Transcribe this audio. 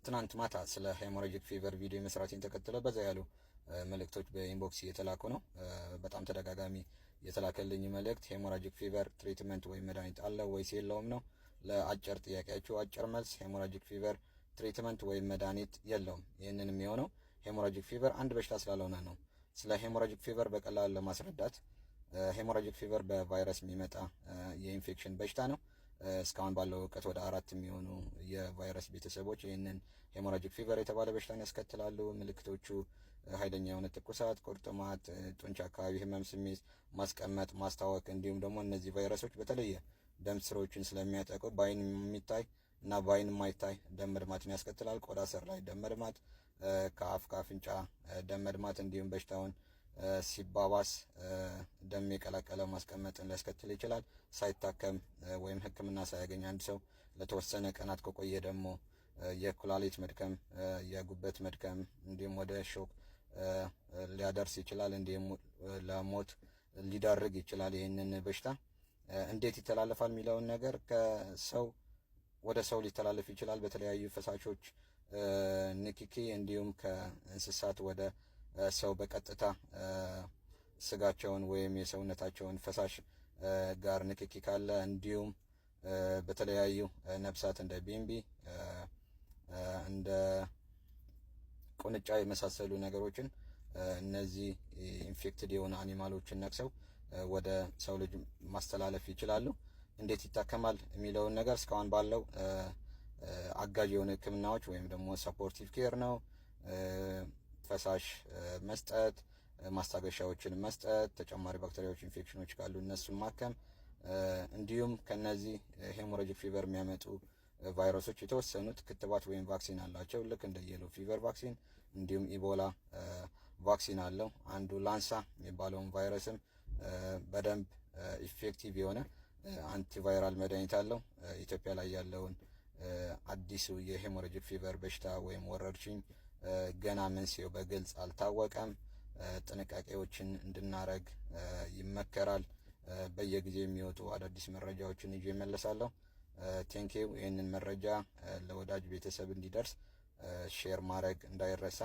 ትናንት ማታ ስለ ሄሞራጂክ ፊቨር ቪዲዮ መስራቴን ተከትሎ በዛ ያሉ መልእክቶች በኢንቦክስ እየተላኩ ነው። በጣም ተደጋጋሚ የተላከልኝ መልእክት ሄሞራጂክ ፊቨር ትሪትመንት ወይም መድኃኒት አለው ወይስ የለውም ነው። ለአጭር ጥያቄያችሁ አጭር መልስ ሄሞራጂክ ፊቨር ትሪትመንት ወይም መድኃኒት የለውም። ይህንን የሚሆነው ሄሞራጂክ ፊቨር አንድ በሽታ ስላልሆነ ነው። ስለ ሄሞራጂክ ፊቨር በቀላሉ ለማስረዳት ሄሞራጂክ ፊቨር በቫይረስ የሚመጣ የኢንፌክሽን በሽታ ነው። እስካሁን ባለው እውቀት ወደ 4 የሚሆኑ የቫይረስ ቤተሰቦች ይህንን ሄሞራጂክ ፊቨር የተባለ በሽታን ያስከትላሉ። ምልክቶቹ ኃይለኛ የሆነ ትኩሳት፣ ቁርጥማት፣ ጡንቻ አካባቢ ህመም ስሜት፣ ማስቀመጥ፣ ማስታወክ እንዲሁም ደግሞ እነዚህ ቫይረሶች በተለየ ደም ስሮችን ስለሚያጠቁ በአይን የሚታይ እና በአይን የማይታይ ደም መድማትን ያስከትላል። ቆዳ ስር ላይ ደም መድማት፣ ከአፍ ከአፍንጫ ደም መድማት እንዲሁም በሽታውን ሲባባስ ደም የቀላቀለ ማስቀመጥን ሊያስከትል ይችላል። ሳይታከም ወይም ሕክምና ሳያገኝ አንድ ሰው ለተወሰነ ቀናት ከቆየ ደግሞ የኩላሊት መድከም፣ የጉበት መድከም እንዲሁም ወደ ሾክ ሊያደርስ ይችላል። እንዲሁም ለሞት ሊዳርግ ይችላል። ይህንን በሽታ እንዴት ይተላለፋል የሚለውን ነገር ከሰው ወደ ሰው ሊተላለፍ ይችላል በተለያዩ ፈሳሾች ንክኪ፣ እንዲሁም ከእንስሳት ወደ ሰው በቀጥታ ስጋቸውን ወይም የሰውነታቸውን ፈሳሽ ጋር ንክኪ ካለ፣ እንዲሁም በተለያዩ ነፍሳት እንደ ቢምቢ እንደ ቁንጫ የመሳሰሉ ነገሮችን እነዚህ ኢንፌክትድ የሆኑ አኒማሎችን ነክሰው ወደ ሰው ልጅ ማስተላለፍ ይችላሉ። እንዴት ይታከማል የሚለውን ነገር እስካሁን ባለው አጋዥ የሆኑ ሕክምናዎች ወይም ደግሞ ሰፖርቲቭ ኬር ነው። ፈሳሽ መስጠት፣ ማስታገሻዎችን መስጠት፣ ተጨማሪ ባክቴሪያዎች ኢንፌክሽኖች ካሉ እነሱን ማከም፣ እንዲሁም ከነዚህ ሄሞራጂክ ፊቨር የሚያመጡ ቫይረሶች የተወሰኑት ክትባት ወይም ቫክሲን አላቸው። ልክ እንደ የሎ ፊቨር ቫክሲን እንዲሁም ኢቦላ ቫክሲን አለው። አንዱ ላንሳ የሚባለውን ቫይረስም በደንብ ኢፌክቲቭ የሆነ አንቲቫይራል መድኃኒት አለው። ኢትዮጵያ ላይ ያለውን አዲሱ የሄሞራጂክ ፊቨር በሽታ ወይም ወረርሽኝ ገና መንስኤው በግልጽ አልታወቀም። ጥንቃቄዎችን እንድናረግ ይመከራል። በየጊዜው የሚወጡ አዳዲስ መረጃዎችን ይዤ እመለሳለሁ። ቴንኪው። ይህንን መረጃ ለወዳጅ ቤተሰብ እንዲደርስ ሼር ማድረግ እንዳይረሳ።